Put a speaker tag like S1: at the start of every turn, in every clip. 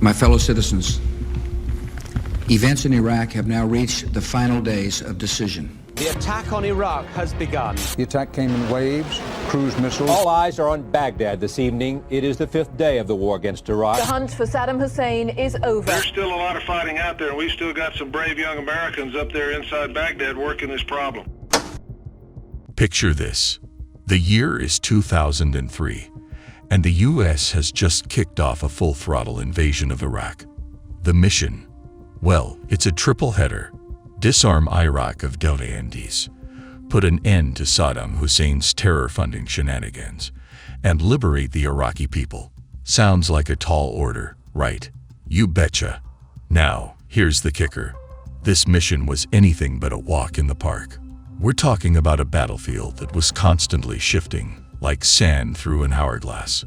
S1: My fellow citizens, events in Iraq have now reached the final days of decision.
S2: The attack on Iraq has begun.
S3: The attack came in waves, cruise missiles.
S4: All eyes are on Baghdad this evening. It is the 5th day of the war against Iraq.
S5: The hunt for Saddam Hussein is over.
S6: There's still a lot of fighting out there, and we've still got some brave young Americans up there inside Baghdad working this problem.
S7: Picture this. The year is 2003, and the U.S. has just kicked off a full-throttle invasion of Iraq. The mission? Well, it's a triple header. Disarm Iraq of WMDs, put an end to Saddam Hussein's terror-funding shenanigans, and liberate the Iraqi people. Sounds like a tall order, right? You betcha. Now, here's the kicker. This mission was anything but a walk in the park. We're talking about a battlefield that was constantly shifting, like sand through an hourglass.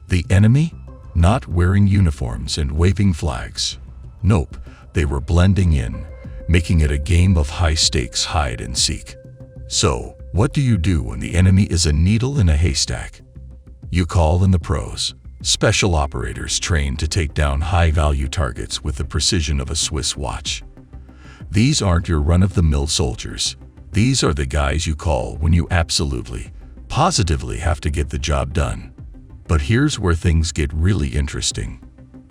S7: The enemy? Not wearing uniforms and waving flags. Nope, they were blending in, making it a game of high-stakes hide-and-seek. So, what do you do when the enemy is a needle in a haystack? You call in the pros, special operators trained to take down high-value targets with the precision of a Swiss watch. These aren't your run-of-the-mill soldiers. These are the guys you call when you absolutely, positively have to get the job done. But here's where things get really interesting.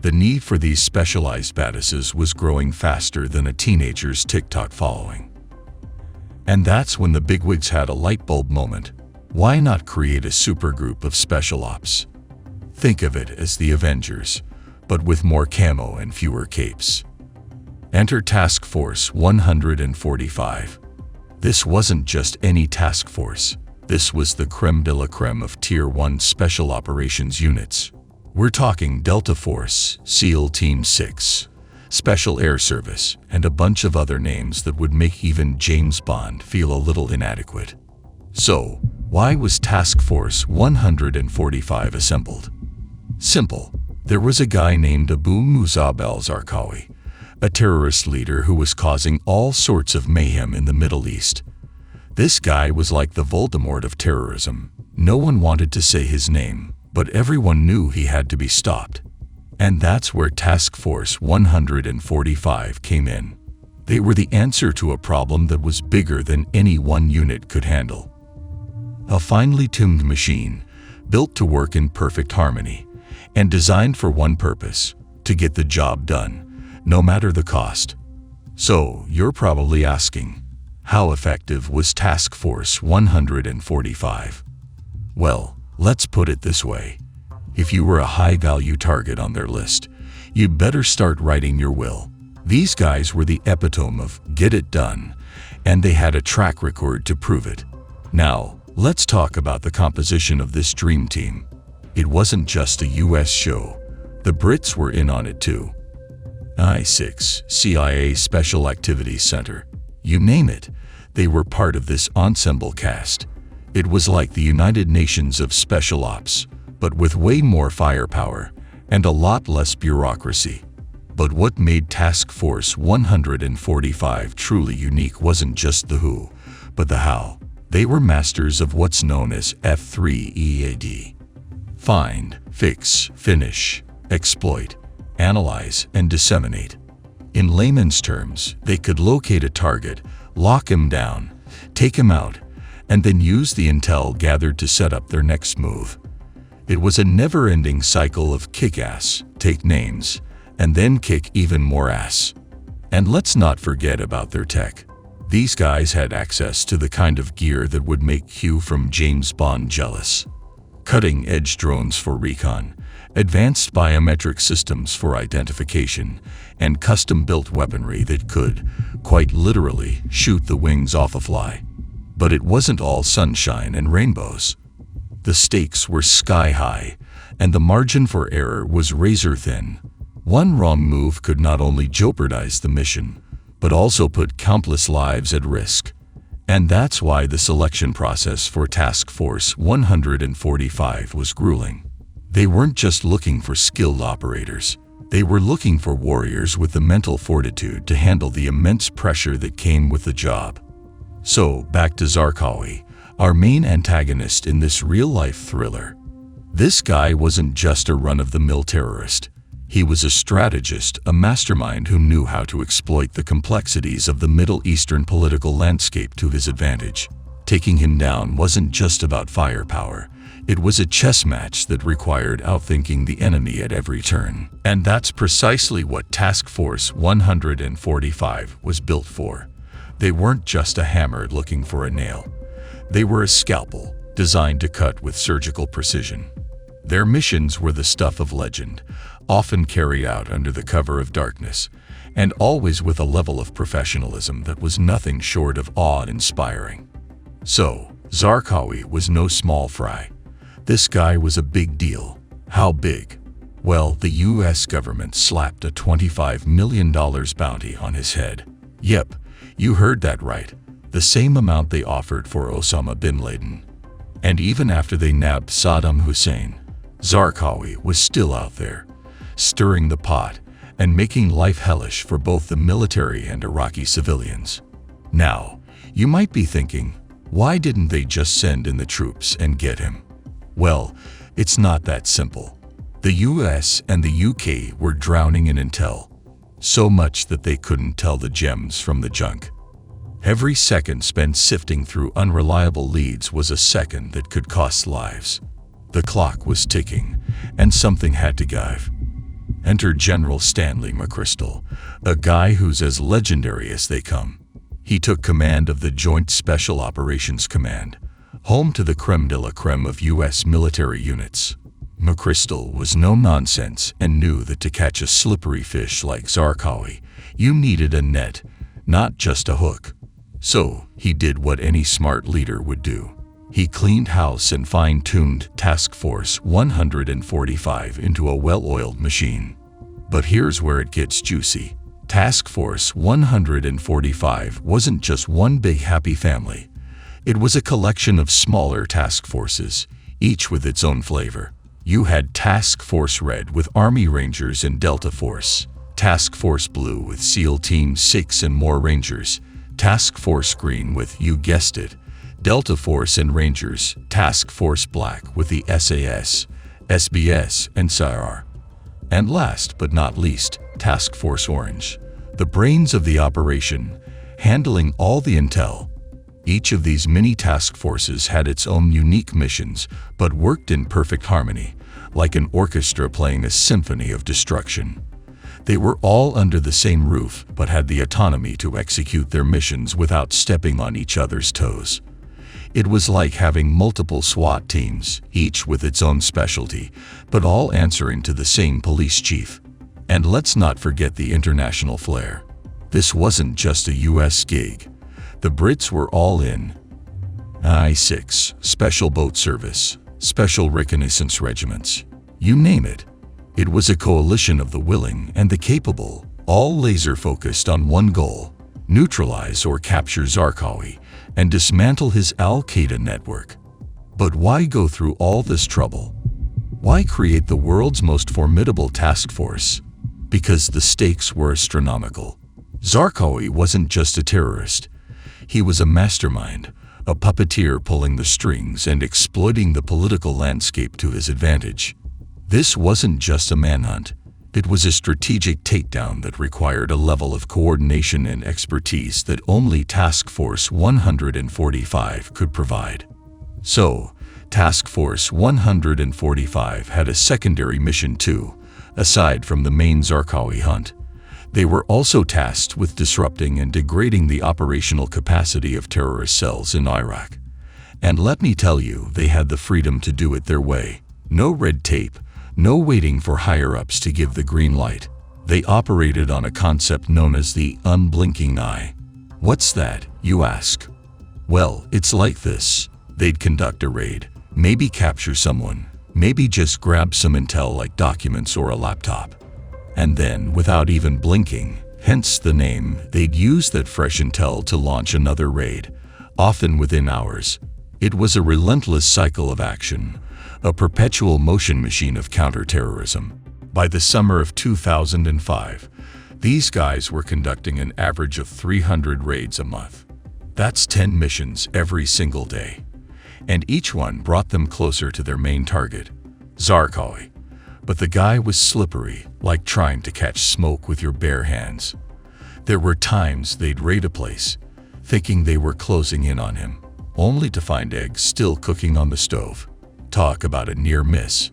S7: The need for these specialized badasses was growing faster than a teenager's TikTok following. And that's when the bigwigs had a light bulb moment. Why not create a supergroup of special ops? Think of it as the Avengers, but with more camo and fewer capes. Enter Task Force 145. This wasn't just any task force. This was the creme de la creme of Tier 1 Special Operations units. We're talking Delta Force, SEAL Team 6, Special Air Service, and a bunch of other names that would make even James Bond feel a little inadequate. So, why was Task Force 145 assembled? Simple. There was a guy named Abu Musab al-Zarqawi, a terrorist leader who was causing all sorts of mayhem in the Middle East. This guy was like the Voldemort of terrorism. No one wanted to say his name, but everyone knew he had to be stopped. And that's where Task Force 145 came in. They were the answer to a problem that was bigger than any one unit could handle. A finely tuned machine, built to work in perfect harmony, and designed for one purpose, to get the job done, no matter the cost. So, you're probably asking, how effective was Task Force 145? Well, let's put it this way. If you were a high-value target on their list, you'd better start writing your will. These guys were the epitome of get it done, and they had a track record to prove it. Now, let's talk about the composition of this dream team. It wasn't just a US show. The Brits were in on it too. I-6, CIA Special Activities Center. You name it, they were part of this ensemble cast. It was like the United Nations of Special Ops, but with way more firepower and a lot less bureaucracy. But what made Task Force 145 truly unique wasn't just the who, but the how. They were masters of what's known as F3EAD. Find, fix, finish, exploit, analyze, and disseminate. In layman's terms, they could locate a target, lock him down, take him out, and then use the intel gathered to set up their next move. It was a never-ending cycle of kick ass, take names, and then kick even more ass. And let's not forget about their tech. These guys had access to the kind of gear that would make Hugh from James Bond jealous. Cutting-edge drones for recon, advanced biometric systems for identification, and custom-built weaponry that could, quite literally, shoot the wings off a fly. But it wasn't all sunshine and rainbows. The stakes were sky-high, and the margin for error was razor-thin. One wrong move could not only jeopardize the mission, but also put countless lives at risk. And that's why the selection process for Task Force 145 was grueling. They weren't just looking for skilled operators. They were looking for warriors with the mental fortitude to handle the immense pressure that came with the job. So, back to Zarqawi, our main antagonist in this real-life thriller. This guy wasn't just a run-of-the-mill terrorist. He was a strategist, a mastermind who knew how to exploit the complexities of the Middle Eastern political landscape to his advantage. Taking him down wasn't just about firepower. It was a chess match that required outthinking the enemy at every turn. And that's precisely what Task Force 145 was built for. They weren't just a hammer looking for a nail. They were a scalpel, designed to cut with surgical precision. Their missions were the stuff of legend, often carried out under the cover of darkness, and always with a level of professionalism that was nothing short of awe-inspiring. So, Zarqawi was no small fry. This guy was a big deal. How big? Well, the US government slapped a $25 million bounty on his head. Yep, you heard that right. The same amount they offered for Osama bin Laden. And even after they nabbed Saddam Hussein, Zarqawi was still out there, stirring the pot and making life hellish for both the military and Iraqi civilians. Now, you might be thinking, why didn't they just send in the troops and get him? Well, it's not that simple. The US and the UK were drowning in intel, so much that they couldn't tell the gems from the junk. Every second spent sifting through unreliable leads was a second that could cost lives. The clock was ticking, and something had to give. Enter General Stanley McChrystal, a guy who's as legendary as they come. He took command of the Joint Special Operations Command, home to the creme de la creme of U.S. military units. McChrystal was no nonsense and knew that to catch a slippery fish like Zarqawi, you needed a net, not just a hook. So, he did what any smart leader would do. He cleaned house and fine-tuned Task Force 145 into a well-oiled machine. But here's where it gets juicy. Task Force 145 wasn't just one big happy family. It was a collection of smaller task forces, each with its own flavor. You had Task Force Red with Army Rangers and Delta Force, Task Force Blue with SEAL Team 6 and more Rangers, Task Force Green with, you guessed it, Delta Force and Rangers, Task Force Black with the SAS, SBS, and SIR. And last but not least, Task Force Orange, the brains of the operation, handling all the intel. Each of these mini task forces had its own unique missions, but worked in perfect harmony, like an orchestra playing a symphony of destruction. They were all under the same roof, but had the autonomy to execute their missions without stepping on each other's toes. It was like having multiple SWAT teams, each with its own specialty, but all answering to the same police chief. And let's not forget the international flair. This wasn't just a US gig. The Brits were all in. I-6, Special Boat Service, Special Reconnaissance Regiments, you name it. It was a coalition of the willing and the capable, all laser-focused on one goal: neutralize or capture Zarqawi and dismantle his Al-Qaeda network. But why go through all this trouble? Why create the world's most formidable task force? Because the stakes were astronomical. Zarqawi wasn't just a terrorist. He was a mastermind, a puppeteer pulling the strings and exploiting the political landscape to his advantage. This wasn't just a manhunt. It was a strategic takedown that required a level of coordination and expertise that only Task Force 145 could provide. So, Task Force 145 had a secondary mission too, aside from the main Zarqawi hunt. They were also tasked with disrupting and degrading the operational capacity of terrorist cells in Iraq. And let me tell you, they had the freedom to do it their way. No red tape, no waiting for higher-ups to give the green light. They operated on a concept known as the unblinking eye. What's that, you ask? Well, it's like this. They'd conduct a raid, maybe capture someone, maybe just grab some intel like documents or a laptop. And then, without even blinking, hence the name, they'd use that fresh intel to launch another raid, often within hours. It was a relentless cycle of action, a perpetual motion machine of counterterrorism. By the summer of 2005, these guys were conducting an average of 300 raids a month. That's 10 missions every single day. And each one brought them closer to their main target. Zarqawi. But the guy was slippery, like trying to catch smoke with your bare hands. There were times they'd raid a place, thinking they were closing in on him, only to find eggs still cooking on the stove. Talk about a near miss.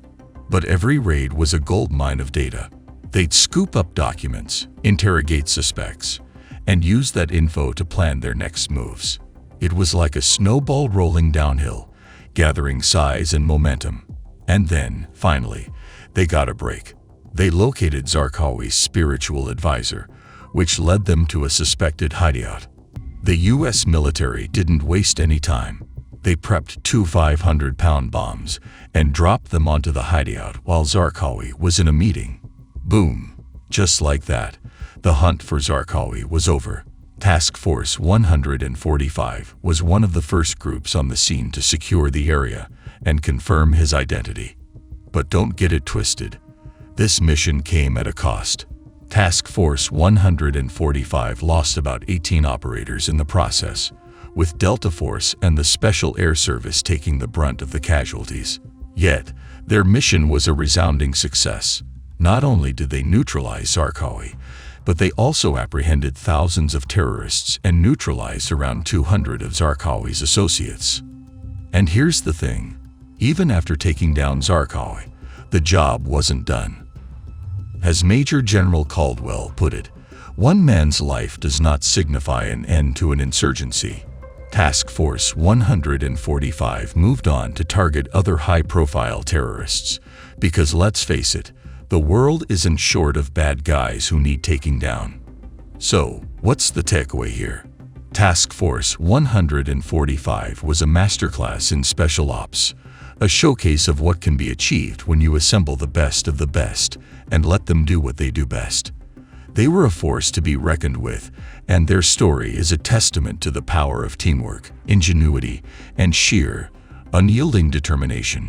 S7: But every raid was a goldmine of data. They'd scoop up documents, interrogate suspects, and use that info to plan their next moves. It was like a snowball rolling downhill, gathering size and momentum. And then, finally, they got a break. They located Zarqawi's spiritual advisor, which led them to a suspected hideout. The U.S. military didn't waste any time. They prepped 2 500-pound bombs and dropped them onto the hideout while Zarqawi was in a meeting. Boom. Just like that, the hunt for Zarqawi was over. Task Force 145 was one of the first groups on the scene to secure the area and confirm his identity. But don't get it twisted. This mission came at a cost. Task Force 145 lost about 18 operators in the process, with Delta Force and the Special Air Service taking the brunt of the casualties. Yet, their mission was a resounding success. Not only did they neutralize Zarqawi, but they also apprehended thousands of terrorists and neutralized around 200 of Zarqawi's associates. And here's the thing. Even after taking down Zarqawi, the job wasn't done. As Major General Caldwell put it, one man's life does not signify an end to an insurgency. Task Force 145 moved on to target other high-profile terrorists, because let's face it, the world isn't short of bad guys who need taking down. So, what's the takeaway here? Task Force 145 was a masterclass in special ops, a showcase of what can be achieved when you assemble the best of the best and let them do what they do best. They were a force to be reckoned with, and their story is a testament to the power of teamwork, ingenuity, and sheer, unyielding determination.